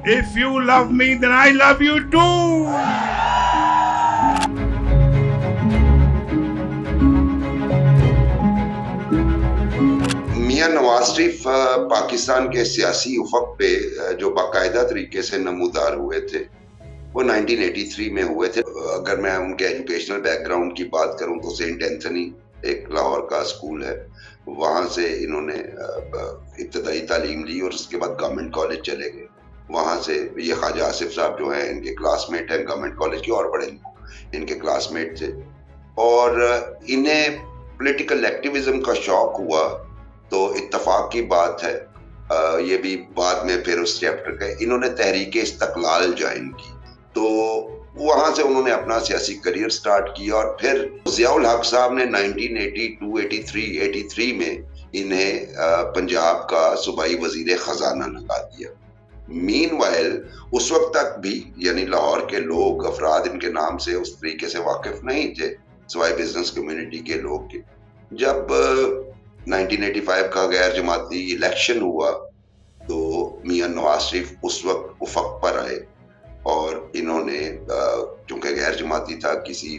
If you love me, then I love you too. मियां नवाज शरीफ पाकिस्तान के सियासी उफक पे जो बाकायदा तरीके से नमूदार हुए थे वो 1983 में हुए थे। अगर मैं उनके एजुकेशनल बैकग्राउंड की बात करूं तो सेंट एंथनी एक लाहौर का स्कूल है, वहां से इन्होंने इब्तदाई तालीम ली और उसके बाद गवर्नमेंट कॉलेज चले गए। वहां से ये ख्वाजा आसिफ साहब जो हैं इनके क्लासमेट हैं गवर्नमेंट कॉलेज के, और बड़े इनके क्लासमेट थे। और इन्हें पॉलिटिकल एक्टिविज्म का शौक हुआ तो इत्तफाक की बात है, ये भी बाद में फिर उस चैप्टर का, इन्होंने तहरीक इस्तकलाल ज्वाइन की, तो वहां से उन्होंने अपना सियासी करियर स्टार्ट किया। और फिर ज़ियाउल हक साहब ने 1982, 83 में इन्हें पंजाब का सूबाई वजीर खजाना लगा दिया। मीनवाइल उस वक्त तक भी यानी लाहौर के लोग अफराद इनके नाम से उस तरीके से वाकिफ नहीं थे सिवाय बिजनेस कम्युनिटी के लोग के। जब 1985 का गैर जमाती इलेक्शन हुआ तो मियां नवाज शरीफ उस वक्त उफक पर आए और इन्होंने चूंकि गैर जमाती था किसी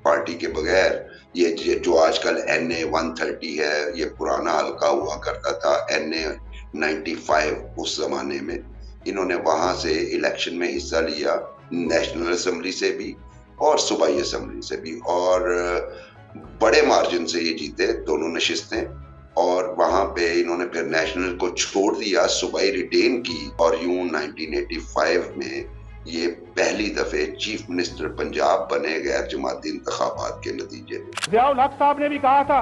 पार्टी के बगैर, ये जो आजकल NA 130 है ये पुराना हल्का हुआ करता था, NA 95 उस जमाने में, इन्होंने वहां से इलेक्शन में हिस्सा लिया, नेशनल असेंबली से भी और सूबाई असेंबली से भी, और बड़े मार्जिन से ये जीते दोनों नशिस्तें। और वहां पे इन्होंने फिर नेशनल को छोड़ दिया, सूबाई रिटेन की, और यूं 1985 में ये पहली दफे चीफ मिनिस्टर पंजाब बने गैर जमाती इंतखाबात के नतीजे में। ज़ियाउल हक साहब ने भी कहा था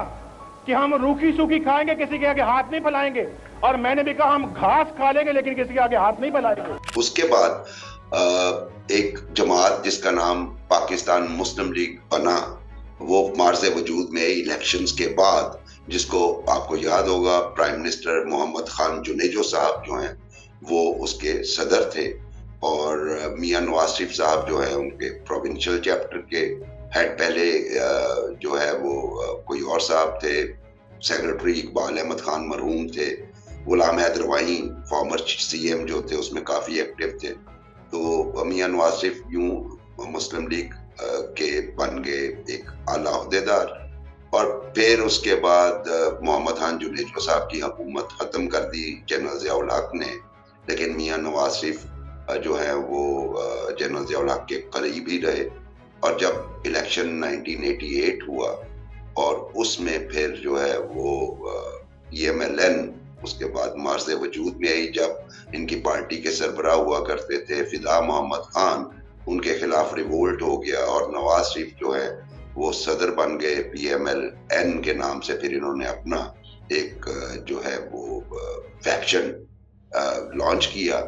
कि हम रूखी सूखी खाएंगे, किसी के आगे हाथ नहीं फैलाएंगे, और मैंने भी कहा हम घास खा लेंगे लेकिन किसी के आगे हाथ नहीं फैलाएंगे। उसके बाद एक जमात जिसका नाम पाकिस्तान मुस्लिम लीग बना, वो मार्ज़े वजूद में इलेक्शंस के बाद, जिसको आपको याद होगा प्राइम मिनिस्टर मोहम्मद खान जुनेजो साहब जो हैं वो उसके सदर थे, और मियां नवाज शरीफ साहब जो है उनके प्रोविंशियल चैप्टर के हेड, पहले जो है वो कोई और साहब थे, सेक्रेटरी इकबाल अहमद खान मरहूम थे, गुलाम हैदर वाही फॉर्मर CM जो थे उसमें काफी एक्टिव थे। तो मियां नवाज शरीफ यूं मुस्लिम लीग के बन गए एक आला अहदेदार, और फिर उसके बाद मोहम्मद खान जुनेजो साहब की हुकूमत खत्म कर दी जनरल ज़ियाउल हक ने, लेकिन मियां नवाज शरीफ जो है वो जनरल ज़ियाउल हक के करीब ही रहे। और जब इलेक्शन 1988 हुआ और उसमें फिर जो है वो EMLN उसके बाद मार्ज़े वजूद में आई, जब इनकी पार्टी के सरबराह हुआ करते थे फिदा मोहम्मद खान, उनके खिलाफ रिवोल्ट हो गया और नवाज शरीफ जो है वो सदर बन गए PMLN के नाम से। फिर इन्होंने अपना एक जो है वो फैक्शन लॉन्च किया,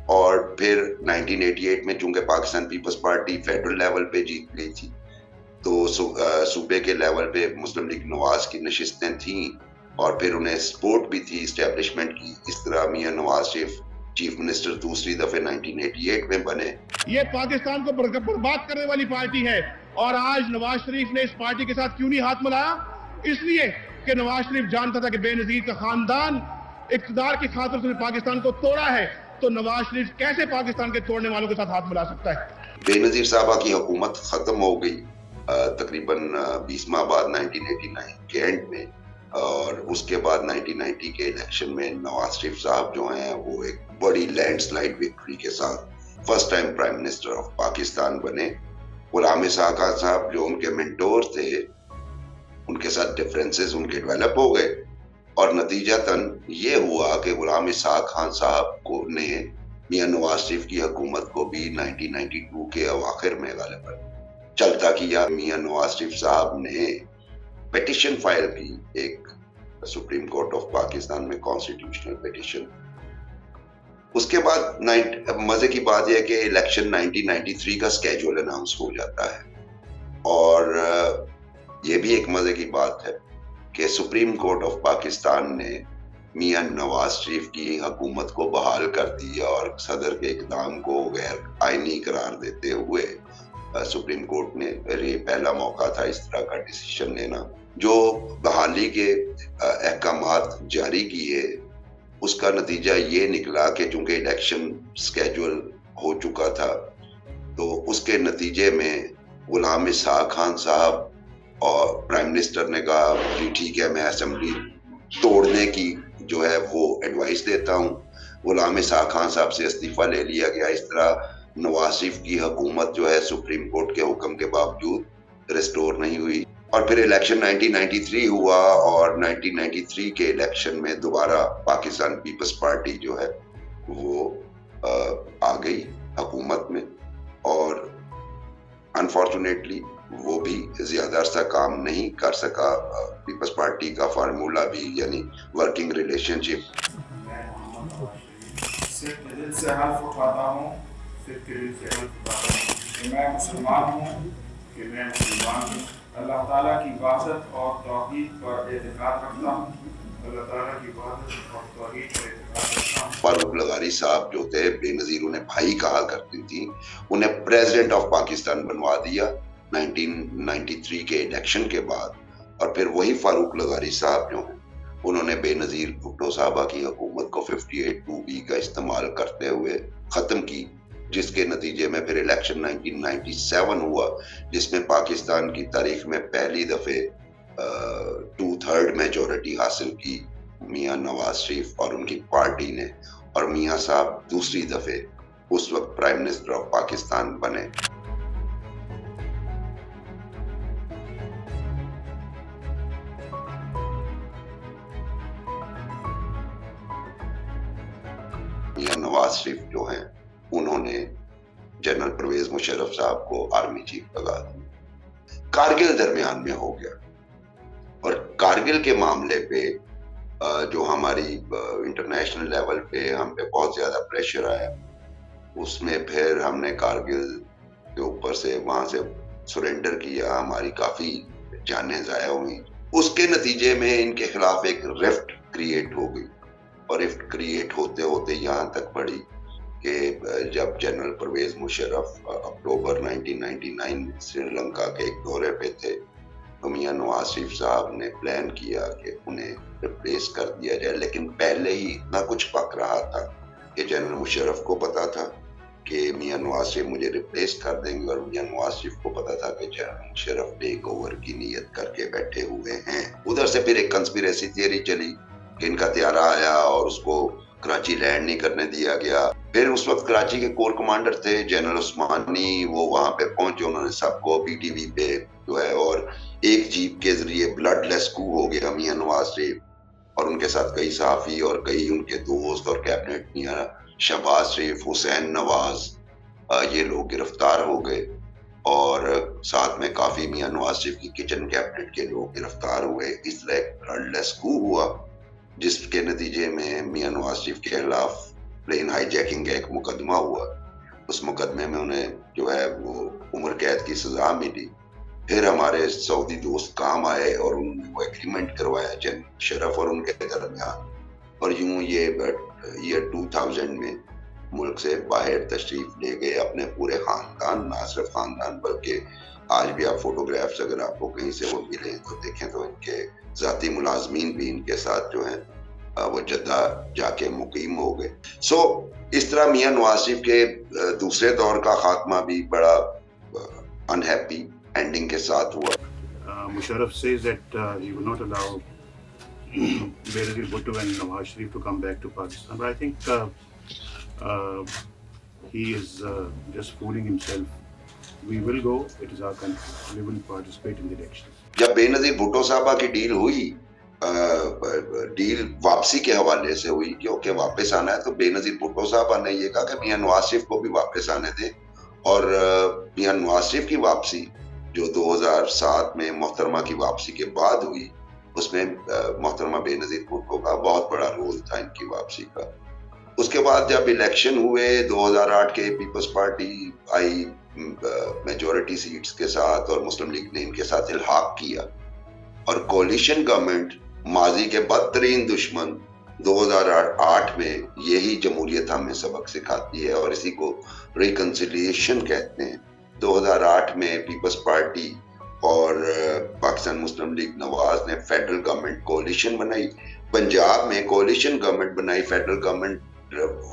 और फिर 1988 में चूंकि पाकिस्तान पीपल्स पार्टी फेडरल लेवल पे जीत गई थी तो सूबे के लेवल पे मुस्लिम लीग नवाज की नशिस्तें थीं, और फिर उन्हें सपोर्ट भी थी इस्टेब्लिशमेंट की। इस तरह मियां नवाज शरीफ चीफ मिनिस्टर दूसरी दफे 1988 में बने। ये पाकिस्तान को बर्बाद करने वाली पार्टी है, और आज नवाज शरीफ ने इस पार्टी के साथ क्यों नहीं हाथ मिलाया? इसलिए कि नवाज शरीफ जानता था कि बेनजीर का खानदान इक़्तिदार की खातिर उसने पाकिस्तान को तोड़ा है, तो नवाज शरीफ कैसे पाकिस्तान के तोड़ने वालों के साथ हाथ मिला सकता है? बेनजीर साहबा की हुकूमत खत्म हो गई तकरीबन 20 माह बाद 1989 के एंड में, और उसके बाद 1990 के इलेक्शन में नवाज शरीफ साहब जो हैं वो एक बड़ी लैंडस्लाइड विक्ट्री के साथ first time prime minister of Pakistan बने। गुलाम इसहाक खान साहब जो उनके मेंटोर थे, उनके साथ डिफरेंसेस उनके डेवलप हो गए, और नतीजतन ये हुआ कि गुलाम इसहाक खान साहब को ने मियां नवाज शरीफ की हुकूमत को भी 1992 के अवाखिर में गालिबन चलता किया। मियां नवाज शरीफ साहब ने पिटीशन फाइल की एक सुप्रीम कोर्ट ऑफ पाकिस्तान में, कॉन्स्टिट्यूशनल पिटीशन। उसके बाद मजे की बात यह है कि इलेक्शन 1993 का स्केड्यूल अनाउंस हो जाता है, और ये भी एक मजे की बात है कि सुप्रीम कोर्ट ऑफ पाकिस्तान ने मियां नवाज शरीफ की हुकूमत को बहाल कर दिया, और सदर के इक़दाम को गैर आईनी करार देते हुए सुप्रीम कोर्ट ने, ये पहला मौका था इस तरह का डिसीजन लेना, जो बहाली के अहकामात जारी किए اس کا نتیجہ یہ نکلا کہ چونکہ الیکشن سکیجول ہو چکا تھا تو اس کے نتیجے میں غلام اسحاق خان صاحب اور پرائم منسٹر نے کہا جی ٹھیک ہے میں اسمبلی توڑنے کی جو ہے وہ ایڈوائس دیتا ہوں. غلام اسحاق خان صاحب سے استعفیٰ لے لیا گیا. اس طرح نواز شریف کی حکومت جو ہے سپریم کورٹ کے حکم کے باوجود ریسٹور نہیں ہوئی. اور پھر الیکشن 1993 ہوا اور 1993 کے الیکشن میں دوبارہ پاکستان پیپلز پارٹی جو ہے وہ آ گئی حکومت میں اور انفارچونیٹلی وہ بھی زیادہ عرصہ کام نہیں کر سکا. پیپلز پارٹی کا فارمولا بھی یعنی ورکنگ ریلیشن شپ. صرف دل سے حلف اٹھاتا ہوں کہ میں مسلمان ہوں اللہ تعالیٰ کی عبادت اور توحید پر اعتقاد رکھتا ہوں. فاروق لغاری صاحب جو تھے بے نظیر انہیں بھائی کہا کرتی تھی, انہیں پریزیڈنٹ آف پاکستان بنوا دیا 1993 کے الیکشن کے بعد. اور پھر وہی فاروق لغاری صاحب جو ہیں انہوں نے بے نظیر بھٹو صاحبہ کی حکومت کو 58(2)B کا استعمال کرتے ہوئے ختم کی, جس کے نتیجے میں پھر الیکشن 1997 ہوا جس میں پاکستان کی تاریخ میں پہلی دفعہ 2/3 میجورٹی حاصل کی میاں نواز شریف اور ان کی پارٹی نے, اور میاں صاحب دوسری دفعہ اس وقت پرائم منسٹر آف پاکستان بنے. میاں نواز شریف جو ہیں انہوں نے جنرل پرویز مشرف صاحب کو آرمی چیف لگا دیا. کارگل درمیان میں ہو گیا اور کارگل کے معاملے پہ جو ہماری انٹرنیشنل لیول پہ ہم پہ بہت زیادہ پریشر آیا, اس میں پھر ہم نے کارگل کے اوپر سے وہاں سے سرنڈر کیا, ہماری کافی جانیں ضائع ہوئی. اس کے نتیجے میں ان کے خلاف ایک رفٹ کریٹ ہو گئی اور رفٹ کریٹ ہوتے ہوتے یہاں تک پڑی کہ جب جنرل پرویز مشرف اکتوبر 1999 میں سری لنکا کے ایک دورے پہ تھے تو میاں نواز شریف صاحب نے پلان کیا کہ انہیں ریپلیس کر دیا جائے. لیکن پہلے ہی اتنا کچھ پک رہا تھا کہ جنرل مشرف کو پتا تھا کہ میاں نواز شریف مجھے ریپلیس کر دیں گے اور میاں نواز شریف کو پتا تھا کہ جنرل مشرف ٹیک اوور کی نیت کر کے بیٹھے ہوئے ہیں. ادھر سے پھر ایک کنسپیریسی تھیوری چلی کہ ان کا طیارہ آیا اور اس کو کراچی لینڈ نہیں کرنے دیا گیا. پھر اس وقت کراچی کے کور کمانڈر تھے جنرل عثمانی, وہ وہاں پہ پہنچے, انہوں نے سب کو پی ٹی وی پہ جو ہے اور ایک جیپ کے ذریعے بلڈ لیس کو ہو گیا میاں نواز شریف اور ان کے ساتھ کئی صحافی اور کئی ان کے دوست اور کیبنٹ میاں شہباز شریف, حسین نواز, یہ لوگ گرفتار ہو گئے اور ساتھ میں کافی میاں نواز شریف کی کچن کیبنٹ کے لوگ گرفتار ہوئے. اس طرح ایک بلڈ لیس کو ہوا جس کے نتیجے میں میاں نواز شریف کے خلاف پلین ہائی جیکنگ کا ایک مقدمہ ہوا. اس مقدمے میں انہیں جو ہے وہ عمر قید کی سزا ملی. پھر ہمارے سعودی دوست کام آئے اور انہوں نے وہ ایگریمنٹ کروایا جنرل مشرف اور ان کے درمیان, اور یوں یہ 2000 میں ملک سے باہر تشریف لے گئے اپنے پورے خاندان, نہ صرف خاندان بلکہ آج بھی آپ فوٹوگرافز اگر آپ کو کہیں سے وہ ملیں تو دیکھیں تو ان کے ذاتی ملازمین بھی ان کے ساتھ جو ہیں وہ جدہ جا کے مقیم ہو گئے. سو اس طرح میاں نواز شریف کے دوسرے دور کا خاتمہ بھی بڑا انہیپی اینڈنگ کے ساتھ ہوا. Musharraf says that he will not allow Benazir Bhutto and Nawaz Sharif to come back to Pakistan. But I think he is just fooling himself. We will go. It is our country. We will participate in the elections. جب بے نظیر بھٹو صاحبہ کی deal ہوئی, deal واپسی کے حوالے سے ہوئی کیونکہ واپس آنا ہے, تو بے نظیر بھٹو صاحبہ نے یہ کہا کہ میاں نواز شریف کو بھی واپس آنے دیں. اور میاں نواز شریف کی واپسی جو 2007 میں محترمہ کی واپسی کے بعد ہوئی, اس میں محترمہ بے نظیر بھٹو کا بہت بڑا رول تھا ان کی واپسی کا. اس کے بعد جب الیکشن ہوئے 2008 کے, پیپلز پارٹی آئی میجورٹی سیٹس کے ساتھ اور مسلم لیگ نے ان کے ساتھ الحاق کیا, اور کولیشن گورنمنٹ ماضی کے بدترین دشمن 2008 میں یہی جمہوریت ہمیں سبق سکھاتی ہے اور اسی کو ریکنسیلیشن کہتے ہیں. 2008 میں پیپلز پارٹی اور پاکستان مسلم لیگ نواز نے فیڈرل گورنمنٹ کولیشن بنائی पंजाब में कोalition government बनाई, federal government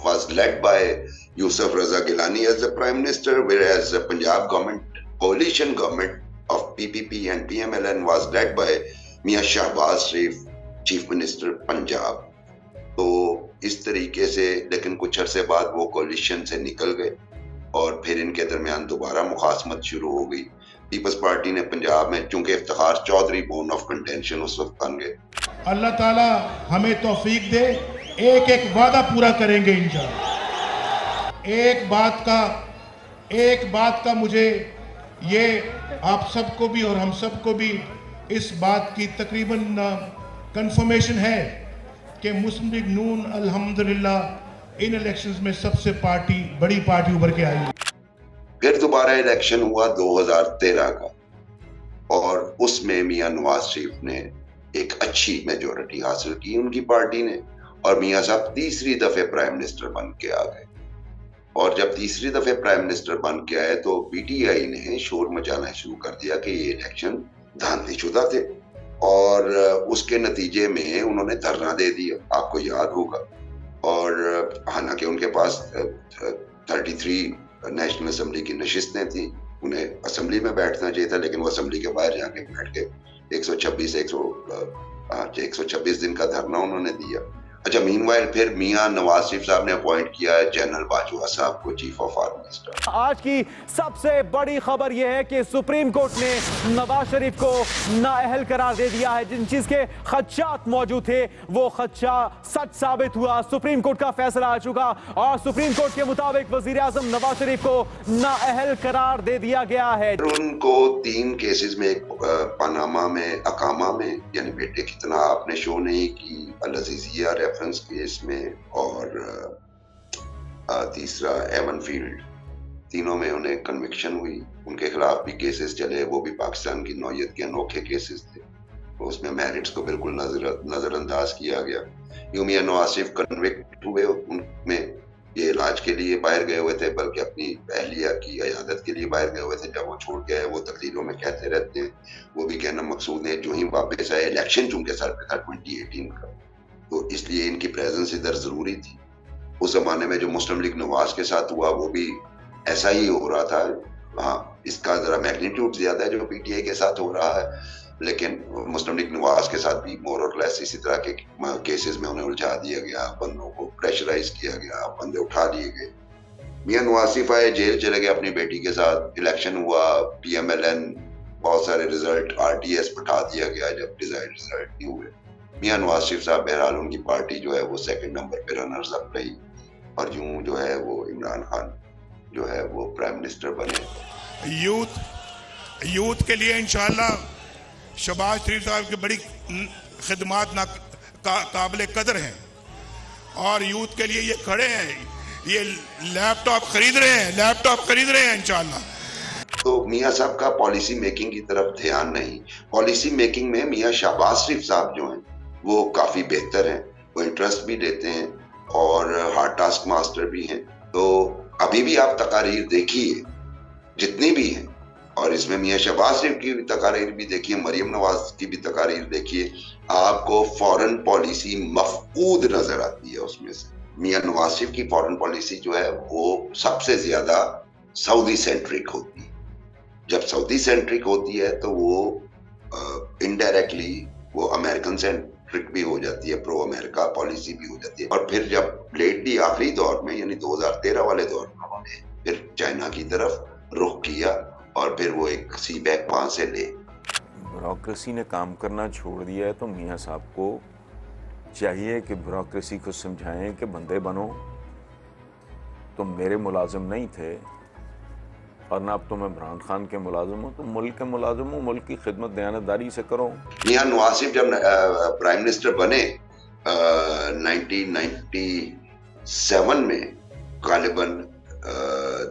was led by Yusuf Raza Gilani as the prime minister, whereas the Punjab government, coalition government of PPP and PMLN was led by Mia Shahbaz Sharif, chief minister Punjab. तो इस तरीके से, लेकिन कुछ अरसे बाद वो कोalition से निकल गए और फिर इनके दरमियान दोबारा मुखासमत शुरू हो गई. पीपल्स पार्टी ने पंजाब में, चूंकि Iftikhar Chaudhry bone of contention उस वक्त बन गए. अल्लाह ताला हमें तौफीक दे, एक एक वादा पूरा करेंगे इंशाअल्लाह. एक बात का मुझे ये आप सबको भी और हम सबको भी इस बात की तकरीबन कंफर्मेशन है कि मुस्लिम लीग नून अल्हम्दुलिल्लाह इन इलेक्शंस में सबसे बड़ी पार्टी उभर के आई. फिर दोबारा इलेक्शन हुआ 2013 का और उसमें मियां नवाज शरीफ ने एक अच्छी मेजोरिटी हासिल की उनकी पार्टी ने, और मियां साहब तीसरी दफे प्राइम मिनिस्टर बन के आ गए. और जब तीसरी दफे प्राइम मिनिस्टर बन के आए तो पीटीआई ने शोर मचाना शुरू कर दिया कि ये इलेक्शन धांधलीशुदा थे, और उसके नतीजे में उन्होंने धरना दे दिया, आपको याद होगा. और हालांकि उनके पास 33 नेशनल असेंबली की नशिस्तें थी, उन्हें असेंबली में बैठना चाहिए था, लेकिन वो असेंबली के बाहर जाके बैठ के 126 दिन का धरना उन्होंने दिया. अच्छा, मीनवाइल फिर मियां नवाज शरीफ साहब ने अपॉइंट किया है जनरल बाजवा साहब को चीफ ऑफ आर्मी स्टाफ. आज की सबसे बड़ी खबर यह है कि सुप्रीम कोर्ट ने नवाज शरीफ को नाअहल करार दे दिया है. जिन चीज के खदशात मौजूद थे वो खदशा सच साबित हुआ. सुप्रीम कोर्ट का फैसला आ चुका और सुप्रीम कोर्ट के मुताबिक वजीर आजम नवाज शरीफ को नाअहल करार दे दिया गया है. उनको 3 केसेस में, एक पनामा में, अकामा में, यानी बेटे की तरह आपने शो नहीं की, अल अजीजिया रेफरेंस केस में, और तीसरा एवन फील्ड, तीनों में उन्हें कन्विक्शन हुई. उनके खिलाफ भी केसेस चले, वो भी पाकिस्तान की नौयत के अनोखे केसेस थे, तो उसमें मेरिट्स को बिल्कुल नजरअंदाज किया गया. यूं मियां नवाज शरीफ कन्विक्ट हुए, उनमें ये इलाज के लिए बाहर गए हुए थे, बल्कि अपनी अहलिया की अयादत के लिए बाहर गए हुए थे. जब वो छोड़ के आए, वो तकरीरों में कहते रहते हैं, वो भी कहना मकसूद है, जो ही वापस आए, इलेक्शन चूंकि सर पे था 2018 का, तो इसलिए इनकी प्रेजेंस इधर जरूरी थी. उस जमाने में जो मुस्लिम लीग नवाज के साथ हुआ वो भी ऐसा ही हो रहा था. हाँ, इसका जरा मैग्नीट्यूड ज्यादा है जो पीटीआई के साथ हो रहा है, लेकिन मुस्लिम लीग नवाज के साथ भी मोर और लेस इसी तरह के केसेस में उन्हें उलझा दिया गया, बंदों को प्रेशराइज किया गया, बंदे उठा लिए गए. मियां नवाज शरीफ आए, जेल चले गए अपनी बेटी के साथ. इलेक्शन हुआ, पीएमएलएन, बहुत सारे रिजल्ट आरटीएस बैठा दिया गया जब डिजायर्ड रिजल्ट नहीं हुए. मियां नवाज शरीफ साहब बहरहाल उनकी पार्टी जो है वो 2nd नंबर पे रनर्स अप रही, और यूं जो है वो इमरान खान जो है वो प्राइम मिनिस्टर बने. यूथ के लिए इंशाअल्लाह शहबाज शरीफ साहब की बड़ी खिदमात काबिल कदर हैं, और यूथ के लिए ये खड़े हैं, ये लैपटॉप खरीद रहे हैं इंशाअल्लाह. तो मियां साहब का पॉलिसी मेकिंग की तरफ ध्यान नहीं. पॉलिसी मेकिंग में मियां शहबाज शरीफ साहब जो हैं वो काफी बेहतर हैं, वो इंटरेस्ट भी लेते हैं और हार्ड टास्क मास्टर भी हैं. तो अभी भी आप तकारीर देखिए जितनी भी हैं, और इसमें मियां शहबाज शरीफ की भी तकारीर भी देखिए, मरियम नवाज की भी तकारीर देखिए, आपको फॉरेन पॉलिसी मफकूद नजर आती है उसमें से. मियां नवाज शरीफ की फॉरेन पॉलिसी जो है वो सबसे ज्यादा सऊदी सेंट्रिक होती है. जब सऊदी सेंट्रिक होती है तो वो इनडायरेक्टली वो अमेरिकन सेंट्रिक भी हो जाती है, प्रो अमेरिका पॉलिसी भी हो जाती है. और फिर जब लेटली आखिरी दौर में, यानी 2013 वाले दौर में, उन्होंने फिर चाइना की तरफ रुख किया और फिर वो एक सी बैक वहां से ले. ब्यूरोक्रेसी ने काम करना छोड़ दिया है, तो मियां साहब को चाहिए कि ब्यूरोक्रेसी को समझाएं कि बंदे बनो. तुम मेरे मुलाजिम नहीं थे, और ना अब तुम्हें इमरान खान के मुलाजिम हो, तुम मुल्क के मुलाजिम हो, मुल्क की खिदमत दयानतदारी से करो. मियां नवाज शरीफ जब प्राइम मिनिस्टर बने 1997 में गालिबन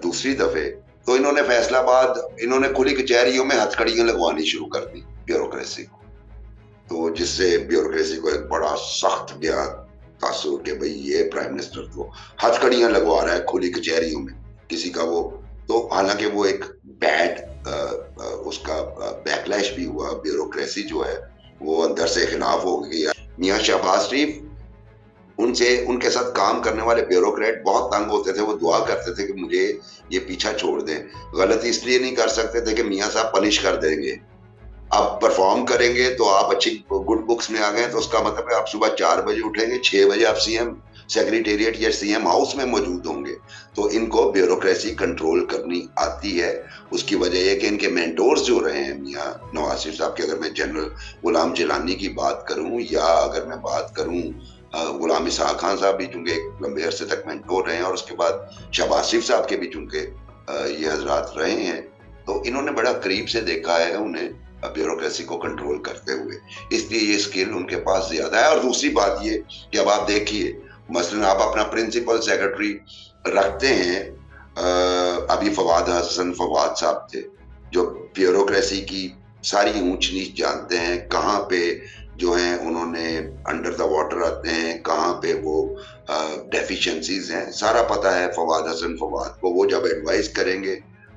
दूसरी दफे, तो इन्होंने फैसलाबाद, इन्होंने खुली कचहरियों में हथकड़ियां लगवानी शुरू कर दी ब्यूरोक्रेसी को, तो जिससे ब्यूरोक्रेसी को एक बड़ा सख्त गया तासुर कि भाई ये प्राइम मिनिस्टर तो हथकड़ियां लगवा रहा है खुली कचहरियों में किसी का वो. तो हालांकि वो एक बैड उसका बैकलैश भी हुआ, ब्यूरोक्रेसी जो है वो अंदर से खिलाफ हो गई. میاں شہباز شریف उनसे उनके साथ काम करने वाले ब्यूरोक्रेट बहुत तंग होते थे, वो दुआ करते थे कि मुझे ये पीछा छोड़ दें. गलती इसलिए नहीं कर सकते थे कि मियाँ साहब पनिश कर देंगे. आप परफॉर्म करेंगे तो आप अच्छी गुड बुक्स में आ गए तो उसका मतलब है आप सुबह 4 बजे उठेंगे, 6 बजे आप सीएम सेक्रेटेरिएट या सीएम हाउस में मौजूद होंगे. तो इनको ब्यूरोक्रेसी कंट्रोल करनी आती है. उसकी वजह यह कि इनके मेंटोर्स जो रहे हैं मियाँ नवाज शरीफ साहब के, अगर मैं जनरल गुलाम जिलानी की बात करूं या अगर मैं बात करूं गुलाम इसहाक खान साहब भी चूंकि एक लंबे अरसे तक मेंटोर रहे हैं और उसके बाद शहबाज शरीफ साहब के भी चूंकि ये हजरात रहे हैं, तो इन्होंने बड़ा करीब से देखा है उन्हें ब्यूरोक्रेसी को कंट्रोल करते हुए, इसलिए ये स्किल उनके पास ज्यादा है. और दूसरी बात ये कि अब आप देखिए मसलन आप अपना प्रिंसिपल सेक्रेटरी रखते हैं, अभी फवाद साहब थे जो ब्यूरोक्रेसी की सारी ऊंच नीच जानते हैं, कहाँ पे जो हैं उन्होंने अंडर द वाटर आते हैं, कहाँ पे वो डेफिशिएंसीज हैं, सारा पता है फवाद को. वो जब एडवाइस करेंगे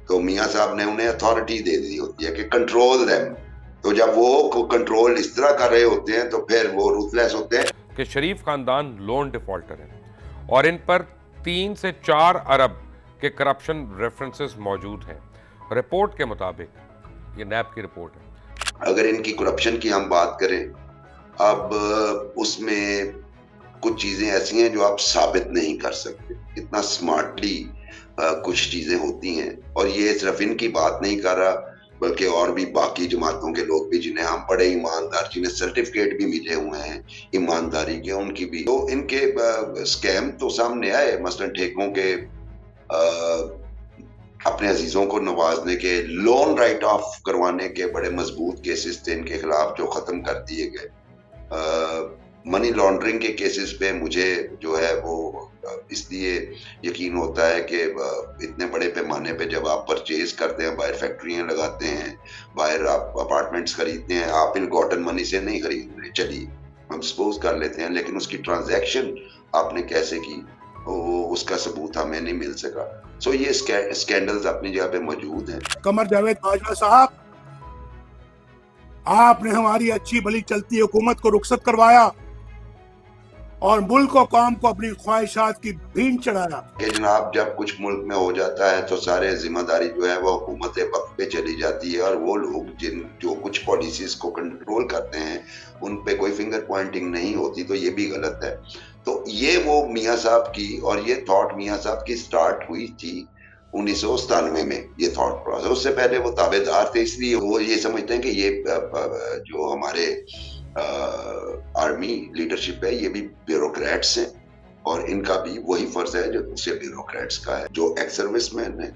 तो मियाँ साहब ने उन्हें अथॉरिटी दे दी होती है कि कंट्रोल देम. तो जब वो कंट्रोल इस तरह कर रहे होते हैं तो फिर वो रूथलेस होते हैं. कि शरीफ खानदान लोन डिफॉल्टर है और इन पर 3 से 4 अरब के करप्शन रेफरेंसेस मौजूद हैं. रिपोर्ट के मुताबिक, ये नैब की रिपोर्ट है. अगर इनकी करप्शन की हम बात करें, अब उसमें कुछ चीजें ऐसी हैं जो आप साबित नहीं कर सकते. इतना स्मार्टली कुछ चीजें होती हैं. और ये सिर्फ इनकी बात नहीं कर रहा बल्कि और भी बाकी जमातों के लोग भी जिन्हें हम बड़े ईमानदार, जिन्हें सर्टिफिकेट भी मिले हुए हैं ईमानदारी के, उनकी भी तो इनके स्कैम तो सामने आए. मसलन ठेकों के अपने अजीजों को नवाजने के, लोन राइट ऑफ करवाने के बड़े मजबूत केसेस थे इनके खिलाफ जो खत्म कर दिए गए. मनी लॉन्ड्रिंग के केसेस पे मुझे जो है वो इसलिए यकीन होता है कि इतने बड़े पैमाने पे जब आप परचेज करते हैं, बाहर फैक्ट्रियां लगाते हैं, बाहर आप अपार्टमेंट्स खरीदते हैं, आप इन गॉटन मनी से नहीं खरीद रहे, चलिए हम सपोज कर लेते हैं, लेकिन उसकी ट्रांजैक्शन आपने कैसे की उसका सबूत हमें नहीं मिल सका. सो ये स्कैंडल्स अपनी जगह पे मौजूद हैं. कमर जावेद बाजवा साहब, आपने हमारी अच्छी भली चलती हुकूमत को रुखसत करवाया और मुल्क और कौम को अपनी ख्वाहिशात की भीड़ चढ़ाया. कि जनाब जब कुछ मुल्क में हो जाता है तो सारे जिम्मेदारी जो है वो हुकूमत वक्त पे चली जाती है और वो लोग जो कुछ पॉलिसीज को कंट्रोल करते हैं उन पे कोई फिंगर पॉइंटिंग नहीं होती. तो ये भी गलत है. तो ये वो मियाँ साहब की, और ये थॉट मियाँ साहब की स्टार्ट हुई थी 1997 में, ये थॉट प्रोसेस. उससे पहले वो ताबेदार थे, इसलिए वो ये समझते हैं कि ये जो हमारे आर्मी लीडरशिप है ये भी ब्यूरोक्रेट्स हैं और इनका भी वही फर्ज है जो दूसरे ब्यूरोक्रेट्स का है. जो एक्स सर्विसमैन है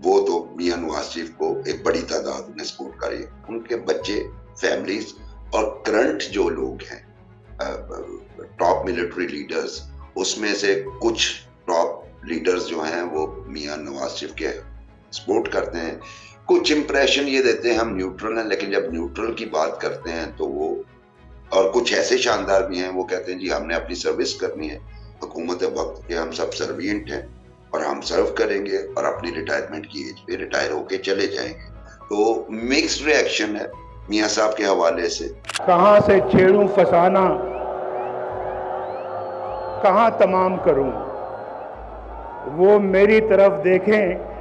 वो तो मियाँ नवाज शरीफ को एक बड़ी तादाद उन्हें सपोर्ट कर रही है, उनके बच्चे, फैमिलीज और करंट जो लोग हैं टॉप मिलिट्री लीडर्स, उसमें से कुछ टॉप लीडर्स जो हैं वो मियाँ नवाज शरीफ के सपोर्ट करते हैं. कुछ इंप्रेशन ये देते हैं हम न्यूट्रल हैं, लेकिन जब न्यूट्रल की बात करते हैं तो वो, और कुछ ऐसे शानदार भी हैं वो कहते हैं जी हमने अपनी सर्विस करनी है, हुकूमत वक्त के हम सब सर्विएंट हैं और हम सर्व करेंगे और अपनी रिटायरमेंट की एज पे रिटायर होके चले जाएंगे. तो मिक्स्ड रिएक्शन है मियाँ साहब के हवाले से. कहाँ से छेड़ूं फसाना, कहाँ तमाम करूं, वो मेरी तरफ देखें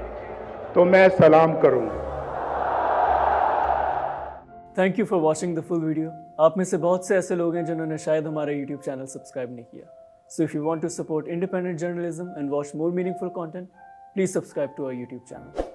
तो मैं सलाम करूं. Thank you for watching the full video. आप में से बहुत से ऐसे लोग हैं जिन्होंने शायद हमारा यूट्यूब चैनल सब्सक्राइब नहीं किया. So if you want to support independent journalism and watch more meaningful content, please subscribe to our YouTube channel.